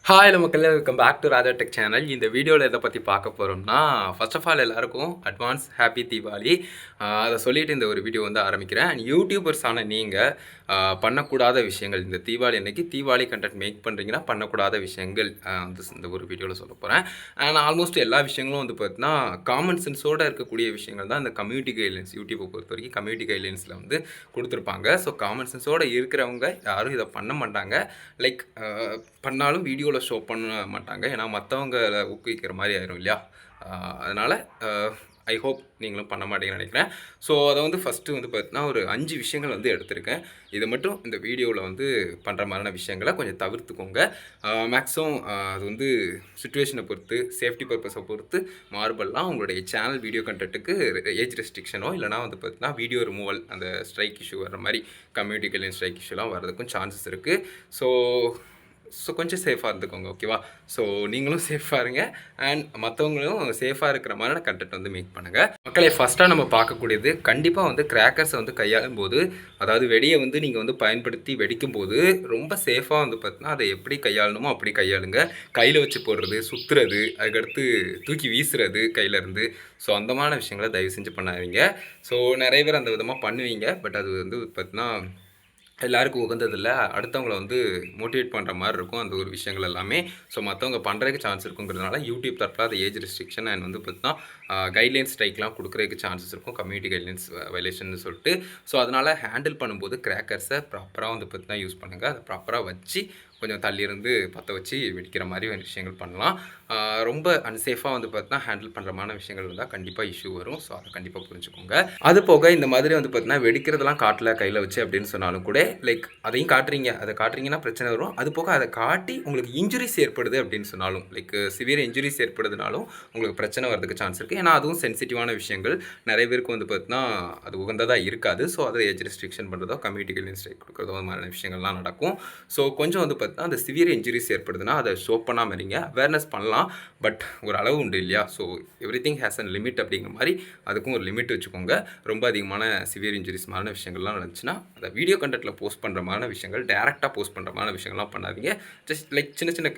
Hi மக்களே, welcome back to Raja tech channel. இந்த வீடியோவில் எதை பற்றி பார்க்க போகிறோம்னா, ஃபர்ஸ்ட் ஆஃப் ஆல் எல்லாருக்கும் அட்வான்ஸ் ஹாப்பி தீபாவளி. அதை சொல்லிவிட்டு இந்த ஒரு வீடியோ வந்து ஆரம்பிக்கிறேன். அண்ட் யூடியூபர்ஸான நீங்கள் பண்ணக்கூடாத விஷயங்கள், இந்த தீபாவளி அன்னைக்கு தீபாவளி கண்டென்ட் மேக் பண்ணுறீங்கன்னா பண்ணக்கூடாத விஷயங்கள் வந்து இந்த ஒரு வீடியோவில் சொல்ல போகிறேன். அண்ட் ஆல்மோஸ்ட் எல்லா விஷயங்களும் வந்து பார்த்தீங்கன்னா காமன் சென்ஸோடு இருக்கக்கூடிய விஷயங்கள் தான் இந்த கம்யூனிட்டி கைட்லைன்ஸ், யூடியூப்பை பொறுத்த வரைக்கும் கம்யூனிட்டி கைட்லைன்ஸில் வந்து கொடுத்துருப்பாங்க. ஸோ காமன் சென்ஸோடு இருக்கிறவங்க யாரும் இதை பண்ண மாட்டாங்க. லைக் பண்ணாலும் வீடியோவில் ஷோ பண்ண மாட்டாங்க. ஏன்னா மற்றவங்களை ஊக்குவிக்கிற மாதிரி ஆயிரும் இல்லையா? அதனால் ஐ ஹோப் நீங்களும் பண்ண மாட்டீங்கன்னு நினைக்கிறேன். ஸோ அதை வந்து ஃபஸ்ட்டு வந்து பார்த்தீங்கன்னா ஒரு 5 விஷயங்கள் வந்து எடுத்திருக்கேன். இதை மட்டும் இந்த வீடியோவில் வந்து பண்ணுற மாதிரியான விஷயங்களை கொஞ்சம் தவிர்த்துக்கோங்க. மேக்ஸிமம் அது வந்து சுச்சுவேஷனை பொறுத்து, சேஃப்டி பர்பஸை பொறுத்து மாறுபடலாம். உங்களுடைய சேனல் வீடியோ கண்டென்ட்டுக்கு ஏஜ் ரெஸ்ட்ரிக்ஷனோ இல்லைனா வந்து பார்த்தீங்கன்னா வீடியோ ரிமூவல், அந்த ஸ்ட்ரைக் இஷ்யூ வர மாதிரி கம்யூனிட்டி கைட்லைன் ஸ்ட்ரைக் இஷ்யூலாம் வரதுக்கும் சான்சஸ் இருக்குது. ஸோ கொஞ்சம் சேஃபாக இருந்துக்கோங்க, ஓகேவா? ஸோ நீங்களும் சேஃபாக இருங்க அண்ட் மற்றவங்களும் சேஃபாக இருக்கிற மாதிரியான கண்டென்ட் வந்து மேக் பண்ணுங்கள். மக்களை ஃபஸ்ட்டாக நம்ம பார்க்கக்கூடியது, கண்டிப்பாக வந்து கிராக்கர்ஸை வந்து கையாளும் போது, அதாவது வெடியை வந்து நீங்கள் வந்து பயன்படுத்தி வெடிக்கும் போது ரொம்ப சேஃபாக வந்து பார்த்தீங்கன்னா அதை எப்படி கையாளணுமோ அப்படி கையாளுங்க. கையில் வச்சு போடுறது, சுற்றுறது, அதுக்கடுத்து தூக்கி வீசுறது கையிலேருந்து, ஸோ அந்த மாதிரி விஷயங்களை தயவு செஞ்சு பண்ணாதீங்க. ஸோ நிறைய பேர் அந்த விதமாக பண்ணுவீங்க. பட் அது வந்து பார்த்தீங்கன்னா எல்லாருக்கும் உகந்ததில்ல. அடுத்தவங்கள வந்து மோட்டிவேட் பண்ணுற மாதிரி இருக்கும் அந்த ஒரு விஷயங்கள் எல்லாமே. ஸோ மற்றவங்க பண்ணுறதுக்கு சான்ஸ் இருக்குங்கிறதுனால யூடியூப் தரப்பில் அது ஏஜ் ரெஸ்ட்ரிக்ஷன் அண்ட் வந்து பார்த்தீங்கன்னா கைட்லைன்ஸ் ஸ்ட்ரைக்லாம் கொடுக்குறதுக்கு சான்சஸ் இருக்கும், கம்யூனிட்டி கைட்லைன்ஸ் வயலேஷன் சொல்லிட்டு. ஸோ அதனால் ஹேண்டில் பண்ணும்போது கிராக்கர்ஸை ப்ராப்பராக வந்து பார்த்தீங்கன்னா யூஸ் பண்ணுங்கள். அதை ப்ராப்பராக வச்சு கொஞ்சம் தள்ளியிருந்து பற்ற வச்சு வெடிக்கிற மாதிரி விஷயங்கள் பண்ணலாம். ரொம்ப அன்சேஃபாக வந்து பார்த்தீங்கன்னா ஹேண்டில் பண்ணுறமான விஷயங்கள் இருந்தால் கண்டிப்பாக இஷ்யூ வரும். ஸோ அதை கண்டிப்பாக புரிஞ்சுக்கோங்க. அது போக இந்த மாதிரி வந்து பார்த்தீங்கன்னா வெடிக்கிறதெல்லாம் காட்டில் கையில் வச்சு அப்படின்னு சொன்னாலும் கூட, லைக் அதையும் காட்டுறீங்க, அதை காட்டுறீங்கன்னா பிரச்சனை வரும். அது போக அதை காட்டி உங்களுக்கு இன்ஜுரிஸ் ஏற்படுது அப்படின்னு சொன்னாலும், லைக் சிவியர் இன்ஜுரிஸ் ஏற்படுதுனாலும் உங்களுக்கு பிரச்சனை வரதுக்கு சான்ஸ் இருக்குது. ஏன்னா அதுவும் சென்சிட்டிவான விஷயங்கள். நிறைய பேருக்கு வந்து பார்த்தீங்கன்னா அது உகந்ததாக இருக்காது. ஸோ அதை ஏஜ் ரெஸ்ட்ரிக்ஷன் பண்ணுறதோ கம்யூனிட்டி கைட்லைன்ஸ் ஸ்ட்ரைக் கொடுக்குறதோ அந்த மாதிரியான விஷயங்கள்லாம் நடக்கும். ஸோ கொஞ்சம் வந்து பார்த்தீங்கன்னா அந்த சிவியர் இன்ஜுரிஸ் ஏற்படுதுன்னா அதை ஷோ பண்ணாமல் இருங்க. அவேர்னஸ் பண்ணலாம், பட் ஒரு அளவு உண்டு இல்லையா? So everything has an limit அப்படிங்கிற மாதிரி அதுக்கும் ஒரு லிமிட் வச்சுக்கோங்க. ரொம்ப அதிகமான சிவியர் இன்ஜுரிஸ் மாதிரியான விஷயங்கள்லாம் நடந்துச்சுன்னா அதை வீடியோ கண்டென்ட்டில் போஸ்ட் பண்ணுற மாதிரியான விஷயங்கள், டேரெக்டாக போஸ்ட் பண்ணுற மாதிரியான விஷயங்கள்லாம் பண்ணாதீங்க. ஜஸ்ட் லைக் சின்ன சின்ன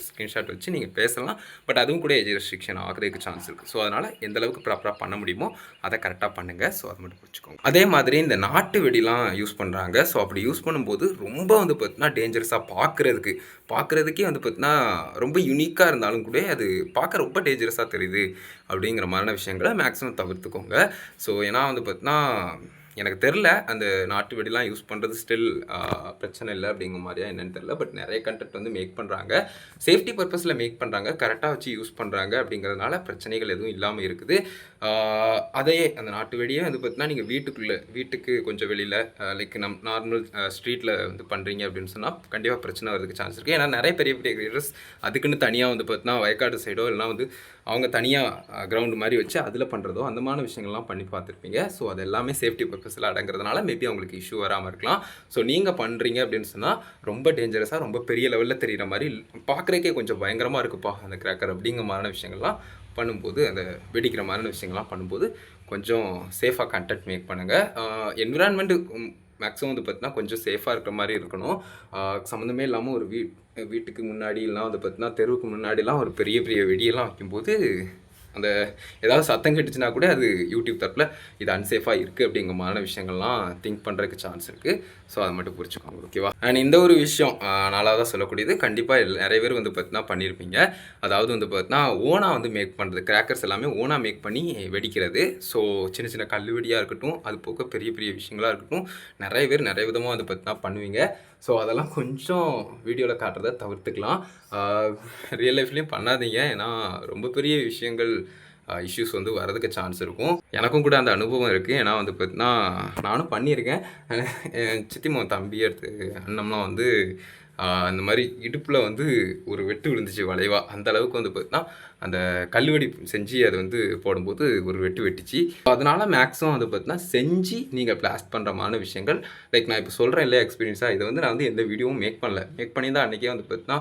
ஸ்க்ரீன்ஷாட் வச்சு நீங்கள் பேசலாம். பட் அதுவும் கூட ஏஜ் ரெஸ்ட்ரிக்ஷன் ஆகிறதுக்கு சான்ஸ் இருக்குது. ஸோ அதனால் எந்த அளவுக்கு ப்ராப்பராக பண்ண முடியுமோ அதை கரெக்டாக பண்ணுங்கள். ஸோ அதை மட்டும் புரிஞ்சுக்கோங்க. அதே மாதிரி இந்த நாட்டு வெடிலாம் யூஸ் பண்ணுறாங்க. ஸோ அப்படி யூஸ் பண்ணும்போது ரொம்ப வந்து பார்த்தீங்கன்னா டேஞ்சரஸாக பார்க்குறதுக்கே வந்து பார்த்தீங்கன்னா ரொம்ப யூனிக்காக இருந்தாலும் கூட அது பார்க்க ரொம்ப டேஞ்சரஸாக தெரியுது அப்படிங்கிற மாதிரியான விஷயங்களை மேக்ஸிமம் தவிர்த்துக்கோங்க. ஸோ ஏன்னா வந்து பார்த்தீங்கன்னா எனக்கு தெரில அந்த நாட்டு வெடிலாம் யூஸ் பண்ணுறது ஸ்டில் பிரச்சனை இல்லை அப்படிங்கிற மாதிரியா என்னென்னு தெரில. பட் நிறைய கண்டென்ட் வந்து மேக் பண்ணுறாங்க, சேஃப்டி பர்பஸில் மேக் பண்ணுறாங்க, கரெக்டாக வச்சு யூஸ் பண்ணுறாங்க அப்படிங்கிறதுனால பிரச்சனைகள் எதுவும் இல்லாமல் இருக்குது. அதையே அந்த நாட்டு வெடியே வந்து பார்த்தீங்கன்னா நீங்கள் வீட்டுக்கு கொஞ்சம் வெளியில் லைக் நார்மல் ஸ்ட்ரீட்டில் வந்து பண்ணுறீங்க அப்படின்னு சொன்னால் கண்டிப்பாக பிரச்சனை வரதுக்கு சான்ஸ் இருக்குது. ஏன்னா நிறைய பெரிய பெரிய கிரியேட்டர்ஸ் அதுக்குன்னு தனியாக வந்து பார்த்தீங்கன்னா வயக்காடு சைடோ இல்லைனா வந்து அவங்க தனியாக கிரவுண்டு மாதிரி வச்சு அதில் பண்ணுறதோ அந்த மாதிரி விஷயங்கள்லாம் பண்ணி பார்த்துருப்பீங்க. ஸோ அது எல்லாமே சேஃப்டி பர்பஸில் அடங்கிறதுனால மேபி அவங்களுக்கு இஷ்யூ வராமல் இருக்கலாம். ஸோ நீங்கள் பண்ணுறீங்க அப்படின்னு சொன்னால் ரொம்ப டேஞ்சரஸாக ரொம்ப பெரிய லெவலில் தெரிகிற மாதிரி பார்க்குறக்கே கொஞ்சம் பயங்கரமாக இருக்குப்பா அந்த கிராக்கர் அப்படிங்கிற மாதிரியான விஷயங்கள்லாம் பண்ணும்போது, அந்த வெடிக்கிற மாதிரியான விஷயங்கள்லாம் பண்ணும்போது கொஞ்சம் சேஃபாக கண்டென்ட் மேக் பண்ணுங்கள். என்விரான்மெண்ட்டு மேக்ஸிமம் வந்து பார்த்தீங்கன்னா கொஞ்சம் சேஃபாக இருக்கிற மாதிரி இருக்கணும். சம்மந்தமே இல்லாமல் ஒரு வீட்டுக்கு முன்னாடிலாம் வந்து பார்த்தீங்கன்னா தெருவுக்கு முன்னாடிலாம் ஒரு பெரிய பெரிய வெடியெல்லாம் வைக்கும்போது அந்த ஏதாவது சத்தம் கேட்டுச்சுன்னா கூட அது யூடியூப் தரப்பில் இது அன்சேஃபாக இருக்குது அப்படிங்கிற மாதிரியான விஷயங்கள்லாம் திங்க் பண்ணுறதுக்கு சான்ஸ் இருக்குது. ஸோ அதை மட்டும் புரிச்சுக்கோங்க, ஓகேவா? அண்ட் இந்த ஒரு விஷயம் நாலாவதாக சொல்லக்கூடியது, கண்டிப்பாக நிறைய பேர் வந்து பார்த்தீங்கன்னா பண்ணியிருப்பீங்க. அதாவது வந்து பார்த்தீங்கன்னா ஓனாக வந்து மேக் பண்ணுறது, கிராக்கர்ஸ் எல்லாமே ஓனாக மேக் பண்ணி வெடிக்கிறது. ஸோ சின்ன சின்ன கல் வெடியாக இருக்கட்டும், அது போக பெரிய பெரிய விஷயங்களாக இருக்கட்டும், நிறைய பேர் நிறைய விதமாக வந்து பார்த்தீங்கன்னா பண்ணுவீங்க. ஸோ அதெல்லாம் கொஞ்சம் வீடியோவில் காட்டுறதை தவிர்த்துக்கலாம். ரியல் லைஃப்லேயும் பண்ணாதீங்க. ஏன்னா ரொம்ப பெரிய விஷயங்கள் இஷ்யூஸ் வந்து வரதுக்கு சான்ஸ் இருக்கும். எனக்கும் கூட அந்த அனுபவம் இருக்குது. ஏன்னா வந்து பார்த்தீங்கன்னா நானும் பண்ணியிருக்கேன். என் சித்தி மகன் தம்பி அண்ணம்லாம் வந்து இந்த மாதிரி இடுப்பில் வந்து ஒரு வெட்டு விழுந்துச்சு வளைவா. அந்த அளவுக்கு வந்து பார்த்தீங்கன்னா அந்த கல்வெடி செஞ்சு அதை வந்து போடும்போது ஒரு வெட்டு வெட்டிச்சு. அதனால் மேக்ஸிமம் வந்து பார்த்தீங்கன்னா செஞ்சு நீங்கள் பிளாஸ்ட் பண்ணுறமான விஷயங்கள், லைக் நான் இப்போ சொல்கிறேன் இல்லையா எக்ஸ்பீரியன்ஸாக, இதை வந்து நான் வந்து எந்த வீடியோவும் மேக் பண்ணல. மேக் பண்ணியிருந்தால் அன்றைக்கே வந்து பார்த்தீங்கன்னா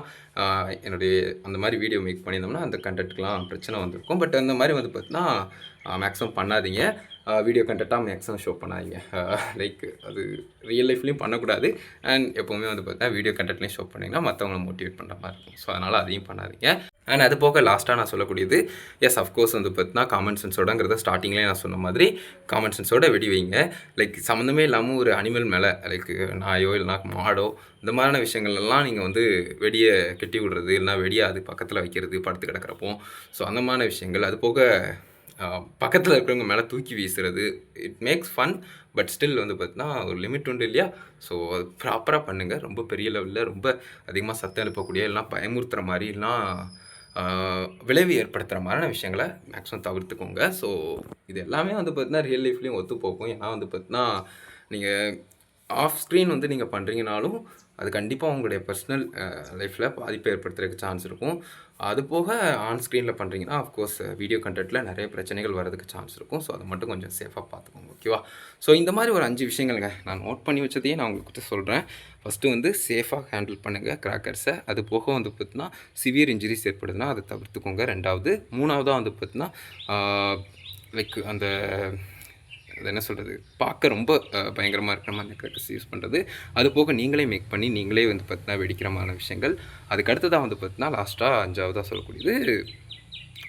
என்னுடைய அந்த மாதிரி வீடியோ மேக் பண்ணியிருந்தோம்னா அந்த கண்டென்ட்டுக்கெலாம் பிரச்சனை வந்திருக்கும். பட் அந்த மாதிரி வந்து பார்த்தீங்கன்னா மேக்ஸிமம் பண்ணாதீங்க. வீடியோ கண்டென்ட்டாக மேக்ஸிமம் ஷோ பண்ணாதீங்க. லைக் அது ரியல் லைஃப்லேயும் பண்ணக்கூடாது. அண்ட் எப்போவுமே வந்து பார்த்தீங்கன்னா வீடியோ கண்டென்ட்லேயும் ஷோ பண்ணிங்கன்னா மற்றவங்களை மோட்டிவேட் பண்ணுற மாதிரி இருக்கும். ஸோ அதனால் அதையும் பண்ணாதீங்க. அண்ட் அது போக லாஸ்ட்டாக நான் சொல்லக்கூடியது, எஸ் அஃப்கோர்ஸ் வந்து பார்த்தீங்கன்னா காமன் சென்ஸோடங்கிறத ஸ்டார்டிங்லேயே நான் சொன்ன மாதிரி காமன் சென்ஸோட வெடி வைங்க. லைக் சம்மந்தமே இல்லாமல் ஒரு அனிமல் மேலே, லைக் நாயோ இல்லைனா மாடோ, இந்த மாதிரியான விஷயங்கள்லாம் நீங்கள் வந்து வெடியை கெட்டி விடுறது, இல்லைனா வெடியை அது பக்கத்தில் வைக்கிறது படுத்து கிடக்கிறப்போ. ஸோ அந்த மாதிரியான விஷயங்கள். அது போக பக்கத்தில் இருக்கிறவங்க மேலே தூக்கி வீசுறது, it makes fun. But still வந்து பார்த்தீங்கன்னா ஒரு லிமிட் உண்டு இல்லையா? ஸோ அது ப்ராப்பராக பண்ணுங்கள். ரொம்ப பெரிய லெவலில் ரொம்ப அதிகமாக சத்தம் எழுப்பக்கூடிய, இல்லைனா பயமுறுத்துகிற மாதிரி, இல்லைனா விளைவு ஏற்படுத்துகிற மாதிரியான விஷயங்களை மேக்ஸிமம் தவிர்த்துக்கோங்க. ஸோ இது எல்லாமே வந்து பார்த்தீங்கன்னா ரியல் லைஃப்லேயும் ஒத்து போகும். ஏன்னா வந்து பார்த்தீங்கன்னா நீங்கள் ஆஃப் ஸ்க்ரீன் வந்து நீங்கள் பண்ணுறீங்கனாலும் அது கண்டிப்பாக உங்களுடைய பர்சனல் லைஃப்பில் பாதிப்பை ஏற்படுத்துறதுக்கு சான்ஸ் இருக்கும். அது போக ஆன் ஸ்க்ரீனில் பண்ணுறீங்கன்னா அஃப்கோர்ஸ் வீடியோ கண்டென்ட்டில் நிறைய பிரச்சனைகள் வரதுக்கு சான்ஸ் இருக்கும். ஸோ அதை மட்டும் கொஞ்சம் சேஃபாக பார்த்துக்கோங்க. ஓகேவா? ஸோ இந்த மாதிரி ஒரு 5 விஷயங்களுங்க நான் நோட் பண்ணி வச்சதையே நான் உங்களுக்கு சொல்கிறேன். ஃபஸ்ட்டு வந்து சேஃபாக ஹேண்டில் பண்ணுங்கள் கிராக்கர்ஸை. அது போக வந்து பார்த்தீங்கன்னா சிவியர் இன்ஜுரிஸ் ஏற்படுதுன்னா அதை தவிர்த்துக்கோங்க. 2வது. 3வதாக வந்து பார்த்தீங்கன்னா லைக் அந்த அது என்ன சொல்கிறது, பார்க்க ரொம்ப பயங்கரமாக இருக்கிற மாதிரி கிராக்கர்ஸ் யூஸ் பண்ணுறது. அது போக நீங்களே மேக் பண்ணி நீங்களே வந்து பார்த்தீங்கன்னா வெடிக்கிற மாதிரி விஷயங்கள். அதுக்கு அடுத்ததாக வந்து பார்த்தீங்கன்னா லாஸ்ட்டாக 5வதாக சொல்லக்கூடியது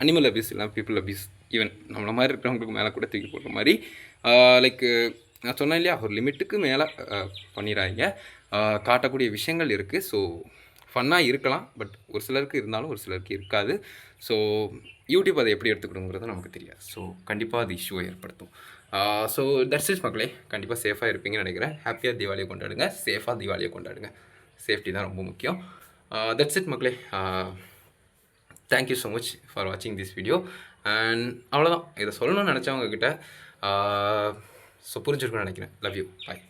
அனிமல் அபியூஸ், இல்லை பீப்புள் அபியூஸ். ஈவன் நம்மள மாதிரி இருக்கிறவங்களுக்கு மேலே கூட தூக்கி போடுற மாதிரி. லைக் நான் சொன்னேன் இல்லையா, ஒரு லிமிட்டுக்கு மேலே பண்ணிடாதீங்க. காட்டக்கூடிய விஷயங்கள் இருக்குது. ஸோ ஃபன்னாக இருக்கலாம், பட் ஒரு சிலருக்கு இருந்தாலும் ஒரு சிலருக்கு இருக்காது. ஸோ யூடியூப் அதை எப்படி எடுத்துக்கணுங்கிறது நமக்கு தெரியாது. ஸோ கண்டிப்பாக அது இஷ்யூவை ஏற்படுத்தும். ஸோ தட்ஸ் இட் மக்களே. கண்டிப்பாக சேஃபாக இருப்பீங்கன்னு நினைக்கிறேன். ஹாப்பியாக தீபாவளியை கொண்டாடுங்க, சேஃபாக தீபாவளியை கொண்டாடுங்க. சேஃப்டி தான் ரொம்ப முக்கியம். தட்ஸ் இட் மக்களே. தேங்க்யூ ஸோ மச் ஃபார் வாட்சிங் திஸ் வீடியோ. அண்ட் அவ்வளோதான். இதை சொல்லணும்னு நினச்சவங்கக்கிட்ட ஸோ புரிஞ்சிருக்குன்னு நினைக்கிறேன். Love you. பாய்.